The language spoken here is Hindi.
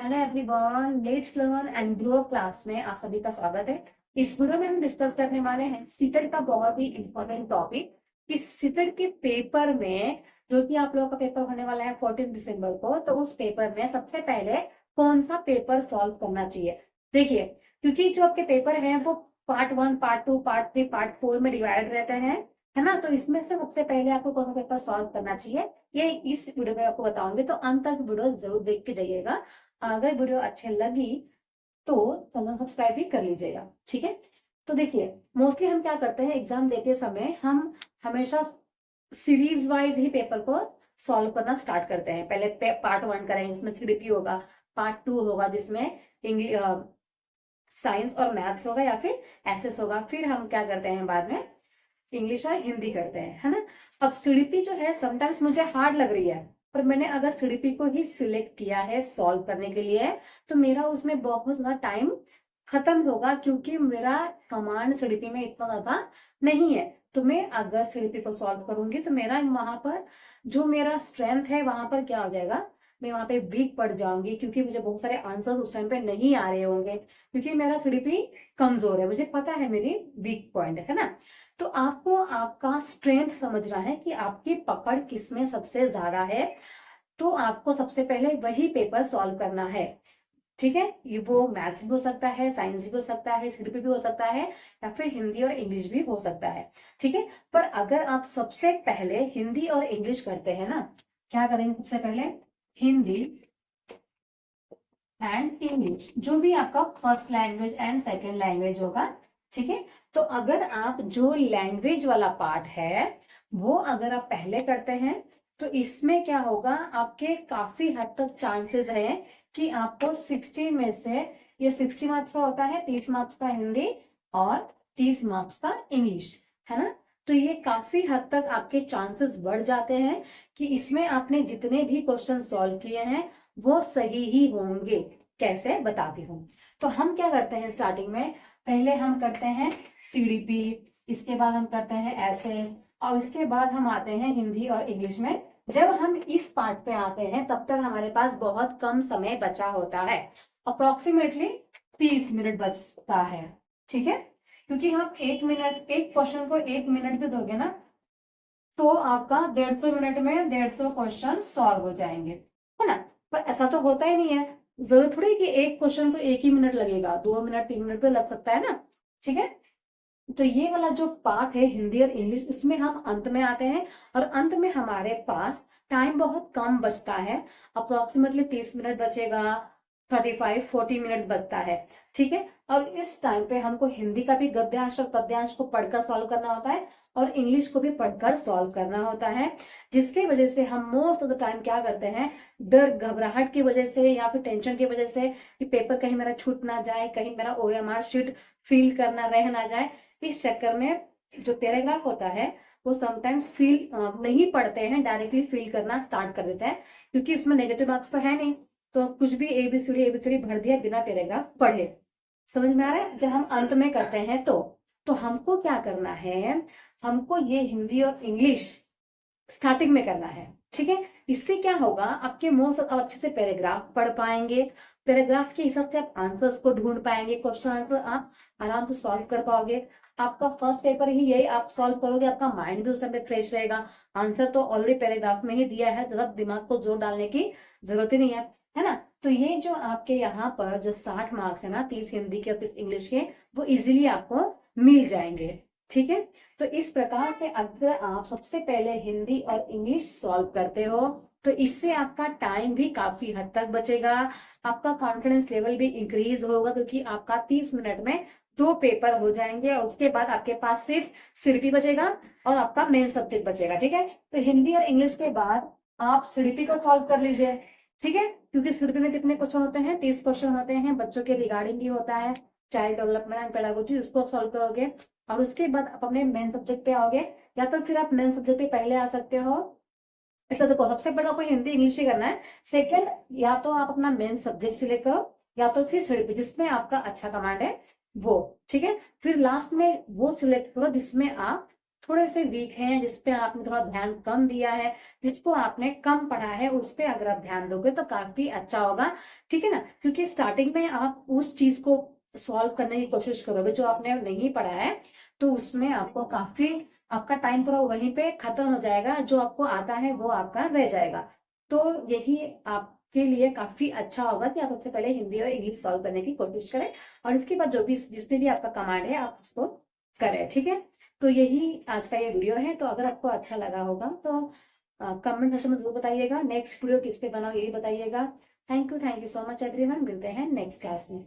Hello everyone, let's learn and grow class में आप सभी का स्वागत है। इस वीडियो में हम डिस्कस करने वाले हैं सीटेट का बहुत ही इंपॉर्टेंट टॉपिक कि सीटेट के पेपर में, जो कि आप लोगों का पेपर होने वाला है 14 दिसंबर को, तो उस पेपर में सबसे पहले कौन सा पेपर सॉल्व करना चाहिए। देखिए, क्योंकि जो आपके पेपर हैं वो पार्ट 1, पार्ट 2, पार्ट 3, पार्ट 4 में डिवाइड रहते हैं, है ना। तो इसमें से सबसे पहले आपको कौन सा पेपर सॉल्व करना चाहिए, ये इस वीडियो में आपको बताऊंगी। तो अंत तक वीडियो जरूर देख के जाइएगा। अगर वीडियो अच्छी लगी तो चैनल सब्सक्राइब भी कर लीजिएगा, ठीक है। तो देखिए, मोस्टली हम क्या करते हैं, एग्जाम देते समय हम हमेशा सीरीज वाइज ही पेपर को सॉल्व करना स्टार्ट करते हैं। पहले पार्ट 1 करेंगे, जिसमें सीडीपी होगा। पार्ट 2 होगा, जिसमें इंग्लिश, साइंस और मैथ्स होगा, या फिर एसएस होगा। फिर हम क्या करते हैं, बाद में इंग्लिश और हिंदी करते हैं, है ना। अब सीडीपी जो है समटाइम्स मुझे हार्ड लग रही है, पर मैंने अगर सीडीपी को ही सिलेक्ट किया है सॉल्व करने के लिए, तो मेरा उसमें बहुत ज्यादा टाइम खत्म होगा, क्योंकि मेरा कमांड सीडीपी में इतना ज्यादा नहीं है। तो मैं अगर सीडीपी को सॉल्व करूंगी तो मेरा वहां पर जो मेरा स्ट्रेंथ है, वहां पर क्या हो जाएगा, मैं वहां पे वीक पड़ जाऊंगी, क्योंकि मुझे बहुत सारे आंसर्स उस टाइम पे नहीं आ रहे होंगे, क्योंकि मेरा सीडीपी कमजोर है। मुझे पता है मेरी वीक पॉइंट है ना। तो आपको आपका स्ट्रेंथ समझना है कि आपकी पकड़ किसमें सबसे ज्यादा है। तो आपको सबसे पहले वही पेपर सॉल्व करना है, ठीक है। ये वो मैथ्स भी हो सकता है, साइंस भी हो सकता है, सीडीपी भी हो सकता है, या फिर हिंदी और इंग्लिश भी हो सकता है, ठीक है। पर अगर आप सबसे पहले हिंदी और इंग्लिश करते हैं ना, क्या करेंगे सबसे पहले, हिंदी एंड इंग्लिश, जो भी आपका first language and second language होगा, ठीक है। तो अगर आप जो लैंग्वेज वाला पार्ट है वो अगर आप पहले करते हैं, तो इसमें क्या होगा, आपके काफी हद तक चांसेस हैं कि आपको 60 में से, ये 60 मार्क्स का होता है, 30 मार्क्स का हिंदी और 30 मार्क्स का इंग्लिश, है ना। तो ये काफी हद तक आपके चांसेस बढ़ जाते हैं कि इसमें आपने जितने भी क्वेश्चन सॉल्व किए हैं वो सही ही होंगे। कैसे, बताती हूँ। तो हम क्या करते हैं, स्टार्टिंग में पहले हम करते हैं सीडीपी, इसके बाद हम करते हैं एसएस, और इसके बाद हम आते हैं हिंदी और इंग्लिश में। जब हम इस पार्ट पे आते हैं तब तक हमारे पास बहुत कम समय बचा होता है, अप्रोक्सीमेटली 30 मिनट बचता है, ठीक है। क्योंकि हम 1 मिनट, एक क्वेश्चन को 1 मिनट भी दोगे ना, तो आपका 150 मिनट में 150 क्वेश्चन सॉल्व हो जाएंगे, है ना। पर ऐसा तो होता ही नहीं है। जरूर थोड़ी कि एक क्वेश्चन को 1 ही मिनट लगेगा, 2 मिनट, 3 मिनट भी लग सकता है ना, ठीक है। तो ये वाला जो पार्ट है हिंदी और इंग्लिश, इसमें हम अंत में आते हैं, और अंत में हमारे पास टाइम बहुत कम बचता है, अप्रोक्सीमेटली 30 मिनट बचेगा, 35-40 मिनट बचता है, ठीक है। और इस टाइम पे हमको हिंदी का भी गद्यांश और पद्यांश को पढ़कर सॉल्व करना होता है, और इंग्लिश को भी पढ़कर सॉल्व करना होता है, जिसकी वजह से हम मोस्ट ऑफ द टाइम क्या करते हैं, डर घबराहट की वजह से या फिर टेंशन की वजह से कि पेपर कहीं मेरा छूट ना जाए, कहीं मेरा ओएमआर शीट फिल करना रह ना जाए, इस चक्कर में जो पैराग्राफ होता है वो समटाइम्स फील नहीं पढ़ते हैं, डायरेक्टली फील करना स्टार्ट कर देते हैं, क्योंकि इसमें नेगेटिव मार्क्स तो है नहीं। तो कुछ भी एबीसीडी भर दिया बिना पैराग्राफ पढ़े। समझ में आ रहा है। जब हम अंत में करते हैं तो हमको क्या करना है, हमको ये हिंदी और इंग्लिश स्टार्टिंग में करना है, ठीक है। इससे क्या होगा, आपके मुंह से आप अच्छे से पैराग्राफ पढ़ पाएंगे, पैराग्राफ के हिसाब से आप आंसर्स को ढूंढ पाएंगे, क्वेश्चन आंसर आप आराम से सॉल्व कर पाओगे। आपका फर्स्ट पेपर ही यही आप सॉल्व करोगे, आपका माइंड भी उस टाइम पे फ्रेश रहेगा। आंसर तो ऑलरेडी पैराग्राफ में ही दिया है, ज्यादा दिमाग को जोर डालने की जरूरत ही नहीं है ना। तो ये जो आपके यहाँ पर जो 60 मार्क्स है ना, 30 हिंदी के और 30 इंग्लिश के, वो इजिली आपको मिल जाएंगे, ठीक है। तो इस प्रकार से अगर आप सबसे पहले हिंदी और इंग्लिश सॉल्व करते हो, तो इससे आपका टाइम भी काफी हद तक बचेगा, आपका कॉन्फिडेंस लेवल भी इंक्रीज होगा, क्योंकि आपका 30 मिनट में 2 पेपर हो जाएंगे, और उसके बाद आपके पास सिर्फ सीडीपी बचेगा और आपका मेन सब्जेक्ट बचेगा, ठीक है। तो हिंदी और इंग्लिश के बाद आप सीडीपी को सॉल्व कर लीजिए, ठीक है। क्योंकि सीडीपी में कितने क्वेश्चन होते हैं, 30 क्वेश्चन होते हैं, बच्चों के रिगार्डिंग भी होता है, चाइल्ड डेवलपमेंट एंड पेडागोजी, उसको सॉल्व करोगे, और उसके बाद आप अपने मेन सब्जेक्ट पे आओगे, या तो फिर आप मेन सब्जेक्ट पे पहले आ सकते हो। इसलिए देखो, सबसे बड़ा कोई हिंदी इंग्लिश ही करना है। सेकंड, या तो आप अपना मेन सब्जेक्ट सिलेक्ट करो, या तो फिर सीडीपी जिसमें आपका अच्छा कमांड है वो, ठीक है। फिर लास्ट में वो सिलेक्ट करो जिसमें आप थोड़े से वीक हैं, जिसपे आपने थोड़ा ध्यान कम दिया है, जिसको आपने कम पढ़ा है, उस पे अगर आप ध्यान दोगे तो काफी अच्छा होगा, ठीक है ना। क्योंकि स्टार्टिंग में आप उस चीज को सॉल्व करने की कोशिश करोगे जो आपने नहीं पढ़ा है, तो उसमें आपको काफी, आपका टाइम पूरा वहीं पे खत्म हो जाएगा, जो आपको आता है वो आपका रह जाएगा। तो यही आपके लिए काफी अच्छा होगा कि आप सबसे पहले हिंदी और इंग्लिश सॉल्व करने की कोशिश करें, और इसके बाद जो भी जिसमें भी आपका कमांड है आप उसको करें, ठीक है। तो यही आज का ये वीडियो है। तो अगर आपको अच्छा लगा होगा तो कमेंट सेक्शन में जरूर बताइएगा, नेक्स्ट वीडियो किस पे बनाओ ये भी बताइएगा। Thank you so much everyone, मिलते हैं नेक्स्ट क्लास में।